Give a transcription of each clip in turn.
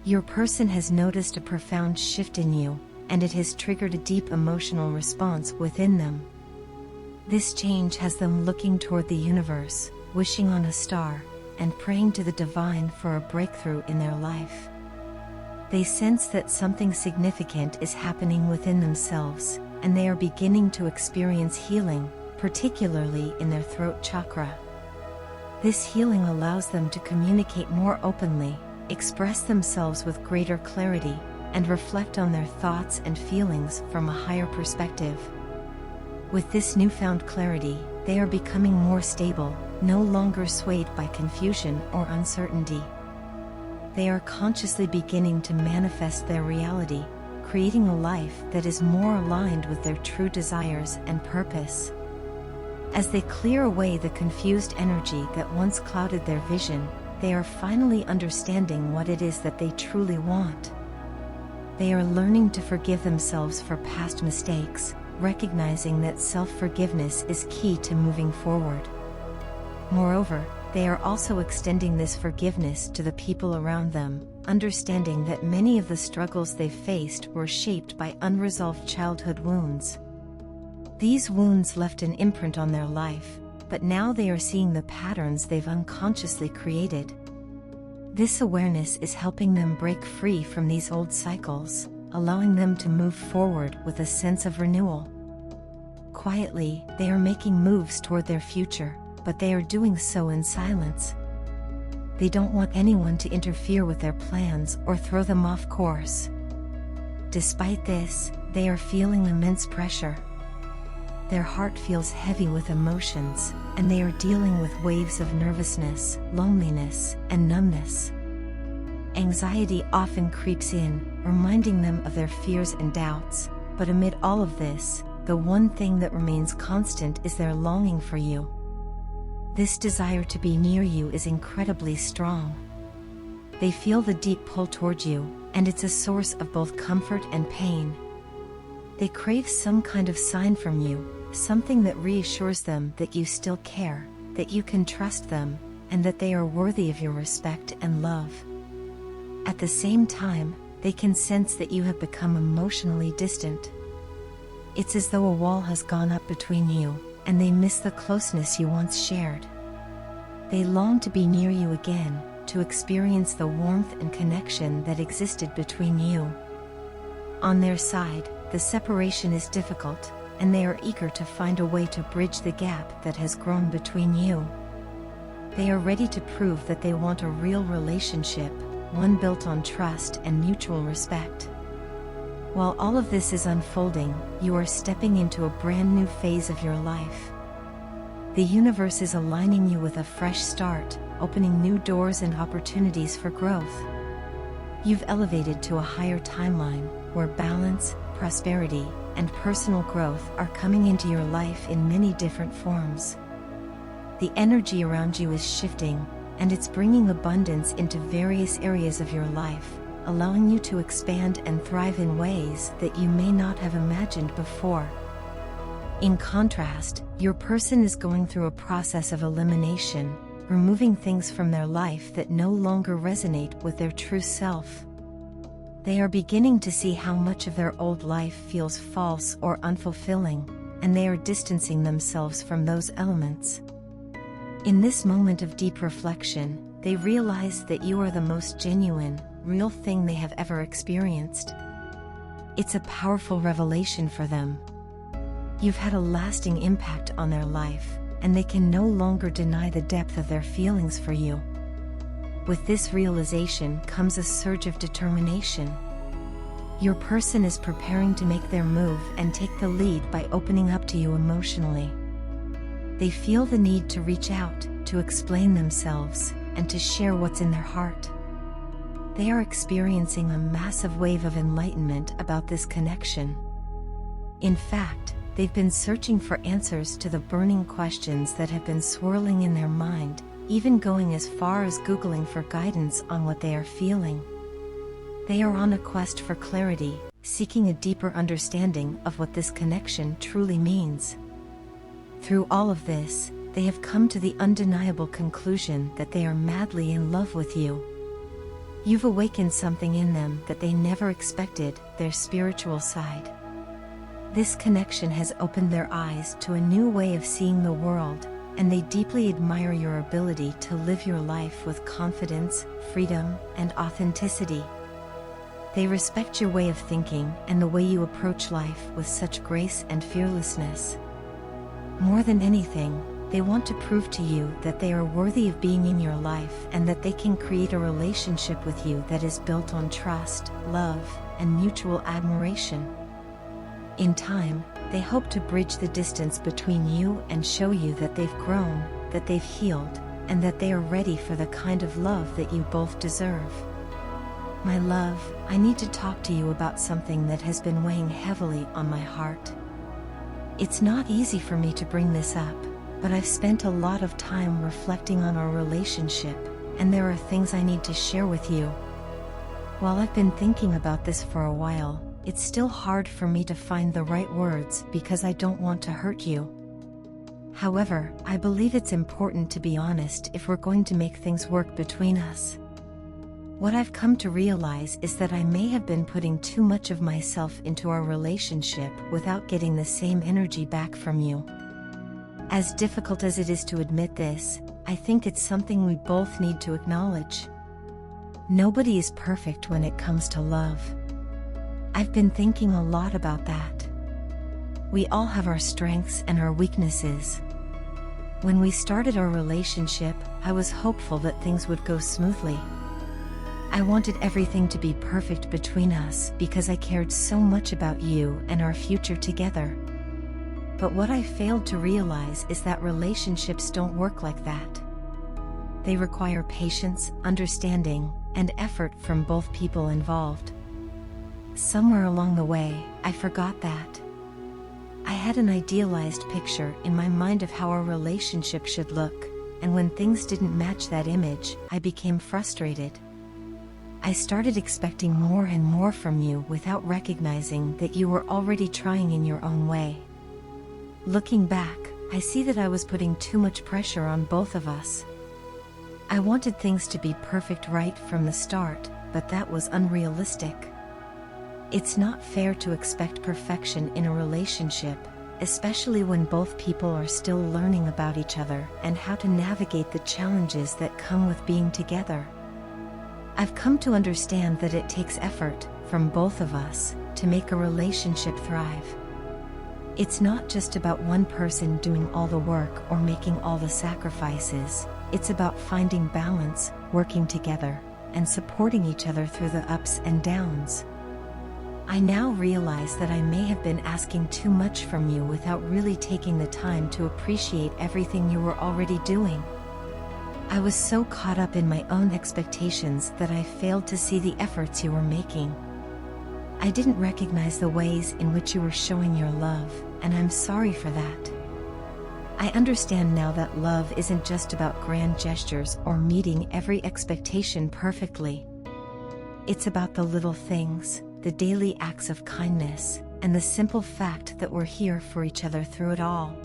Your person has noticed a profound shift in you, and it has triggered a deep emotional response within them. This change has them looking toward the universe, wishing on a star, and praying to the divine for a breakthrough in their life. They sense that something significant is happening within themselves, and they are beginning to experience healing, particularly in their throat chakra. This healing allows them to communicate more openly, express themselves with greater clarity, and reflect on their thoughts and feelings from a higher perspective. With this newfound clarity, they are becoming more stable, no longer swayed by confusion or uncertainty. They are consciously beginning to manifest their reality, creating a life that is more aligned with their true desires and purpose. As they clear away the confused energy that once clouded their vision, they are finally understanding what it is that they truly want. They are learning to forgive themselves for past mistakes, recognizing that self-forgiveness is key to moving forward. Moreover, they are also extending this forgiveness to the people around them, understanding that many of the struggles they faced were shaped by unresolved childhood wounds. These wounds left an imprint on their life, but now they are seeing the patterns they've unconsciously created. This awareness is helping them break free from these old cycles, allowing them to move forward with a sense of renewal. Quietly, they are making moves toward their future, but they are doing so in silence. They don't want anyone to interfere with their plans or throw them off course. Despite this, they are feeling immense pressure. Their heart feels heavy with emotions, and they are dealing with waves of nervousness, loneliness, and numbness. Anxiety often creeps in, reminding them of their fears and doubts, but amid all of this, the one thing that remains constant is their longing for you. This desire to be near you is incredibly strong. They feel the deep pull toward you, and it's a source of both comfort and pain. They crave some kind of sign from you, something that reassures them that you still care, that you can trust them, and that they are worthy of your respect and love. At the same time, they can sense that you have become emotionally distant. It's as though a wall has gone up between you, and they miss the closeness you once shared. They long to be near you again, to experience the warmth and connection that existed between you. On their side, the separation is difficult, and they are eager to find a way to bridge the gap that has grown between you. They are ready to prove that they want a real relationship, one built on trust and mutual respect. While all of this is unfolding, you are stepping into a brand new phase of your life. The universe is aligning you with a fresh start, opening new doors and opportunities for growth. You've elevated to a higher timeline, where balance, prosperity, and personal growth are coming into your life in many different forms. The energy around you is shifting, and it's bringing abundance into various areas of your life, allowing you to expand and thrive in ways that you may not have imagined before. In contrast, your person is going through a process of elimination, removing things from their life that no longer resonate with their true self. They are beginning to see how much of their old life feels false or unfulfilling, and they are distancing themselves from those elements. In this moment of deep reflection, they realize that you are the most genuine, real thing they have ever experienced. It's a powerful revelation for them. You've had a lasting impact on their life, and they can no longer deny the depth of their feelings for you. With this realization comes a surge of determination. Your person is preparing to make their move and take the lead by opening up to you emotionally. They feel the need to reach out, to explain themselves, and to share what's in their heart. They are experiencing a massive wave of enlightenment about this connection. In fact, they've been searching for answers to the burning questions that have been swirling in their mind, even going as far as Googling for guidance on what they are feeling. They are on a quest for clarity, seeking a deeper understanding of what this connection truly means. Through all of this, they have come to the undeniable conclusion that they are madly in love with you. You've awakened something in them that they never expected, their spiritual side. This connection has opened their eyes to a new way of seeing the world, and they deeply admire your ability to live your life with confidence, freedom, and authenticity. They respect your way of thinking and the way you approach life with such grace and fearlessness. More than anything, they want to prove to you that they are worthy of being in your life and that they can create a relationship with you that is built on trust, love, and mutual admiration. In time, they hope to bridge the distance between you and show you that they've grown, that they've healed, and that they are ready for the kind of love that you both deserve. My love, I need to talk to you about something that has been weighing heavily on my heart. It's not easy for me to bring this up, but I've spent a lot of time reflecting on our relationship, and there are things I need to share with you. While I've been thinking about this for a while, it's still hard for me to find the right words because I don't want to hurt you. However, I believe it's important to be honest if we're going to make things work between us. What I've come to realize is that I may have been putting too much of myself into our relationship without getting the same energy back from you. As difficult as it is to admit this, I think it's something we both need to acknowledge. Nobody is perfect when it comes to love. I've been thinking a lot about that. We all have our strengths and our weaknesses. When we started our relationship, I was hopeful that things would go smoothly. I wanted everything to be perfect between us because I cared so much about you and our future together. But what I failed to realize is that relationships don't work like that. They require patience, understanding, and effort from both people involved. Somewhere along the way, I forgot that. I had an idealized picture in my mind of how our relationship should look, and when things didn't match that image, I became frustrated. I started expecting more and more from you without recognizing that you were already trying in your own way. Looking back, I see that I was putting too much pressure on both of us. I wanted things to be perfect right from the start, but that was unrealistic. It's not fair to expect perfection in a relationship, especially when both people are still learning about each other and how to navigate the challenges that come with being together. I've come to understand that it takes effort, from both of us, to make a relationship thrive. It's not just about one person doing all the work or making all the sacrifices, it's about finding balance, working together, and supporting each other through the ups and downs. I now realize that I may have been asking too much from you without really taking the time to appreciate everything you were already doing. I was so caught up in my own expectations that I failed to see the efforts you were making. I didn't recognize the ways in which you were showing your love, and I'm sorry for that. I understand now that love isn't just about grand gestures or meeting every expectation perfectly. It's about the little things, the daily acts of kindness, and the simple fact that we're here for each other through it all.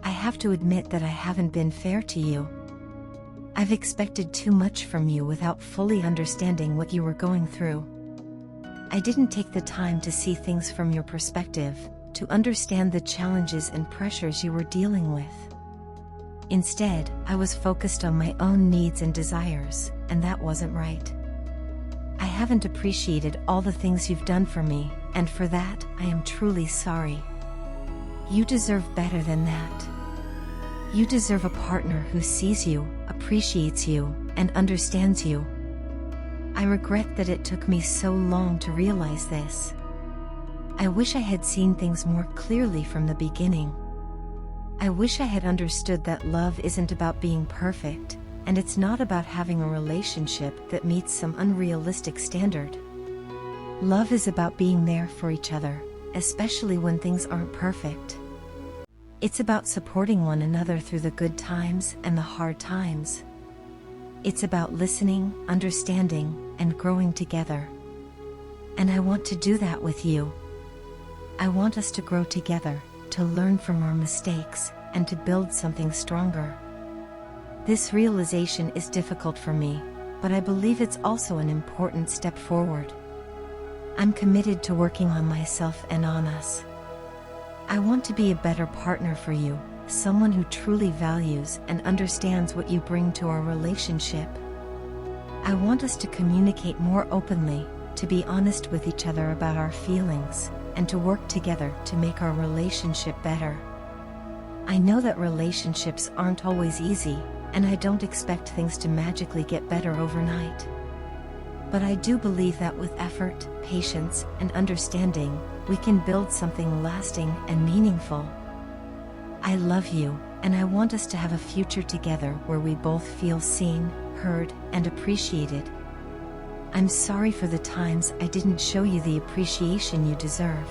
I have to admit that I haven't been fair to you. I've expected too much from you without fully understanding what you were going through. I didn't take the time to see things from your perspective, to understand the challenges and pressures you were dealing with. Instead, I was focused on my own needs and desires, and that wasn't right. I haven't appreciated all the things you've done for me, and for that, I am truly sorry. You deserve better than that. You deserve a partner who sees you, appreciates you, and understands you. I regret that it took me so long to realize this. I wish I had seen things more clearly from the beginning. I wish I had understood that love isn't about being perfect, and it's not about having a relationship that meets some unrealistic standard. Love is about being there for each other, especially when things aren't perfect. It's about supporting one another through the good times and the hard times. It's about listening, understanding, and growing together. And I want to do that with you. I want us to grow together, to learn from our mistakes, and to build something stronger. This realization is difficult for me, but I believe it's also an important step forward. I'm committed to working on myself and on us. I want to be a better partner for you, someone who truly values and understands what you bring to our relationship. I want us to communicate more openly, to be honest with each other about our feelings, and to work together to make our relationship better. I know that relationships aren't always easy, and I don't expect things to magically get better overnight. But I do believe that with effort, patience, and understanding, we can build something lasting and meaningful. I love you, and I want us to have a future together where we both feel seen, heard, and appreciated. I'm sorry for the times I didn't show you the appreciation you deserve.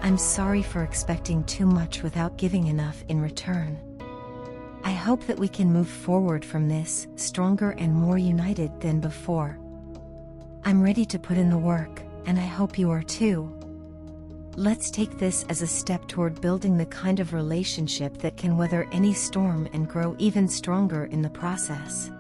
I'm sorry for expecting too much without giving enough in return. I hope that we can move forward from this, stronger and more united than before. I'm ready to put in the work, and I hope you are too. Let's take this as a step toward building the kind of relationship that can weather any storm and grow even stronger in the process.